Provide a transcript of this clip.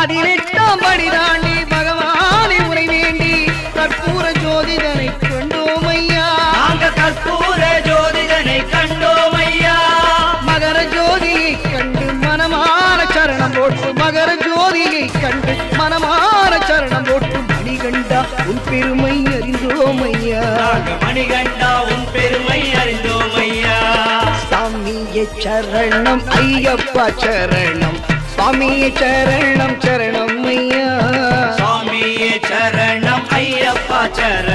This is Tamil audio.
18ஆம் படி தாண்டி பகவானை உரை வேண்டி கற்பூர ஜோதிதனை கண்டோம் ஐயா. நாங்க கற்பூர ஜோதிதனை கண்டோம் ஐயா. மகர ஜோதியை கண்டு மனமார சரணம் போட்டு மகர ஜோதியை கண்டு மனமார சரணம் போட்டு மணிகண்டா உன் பெருமை அறிந்தோம் ஐயா. மணிகண்டா உன் பெருமை அறிந்தோம் ஐயா. சாமியே சரணம் ஐயப்பா சரணம் சுவாமியே சரணம் சரணம் ஐயா. சுவாமியே சரணம் ஐயப்பா சரணம்.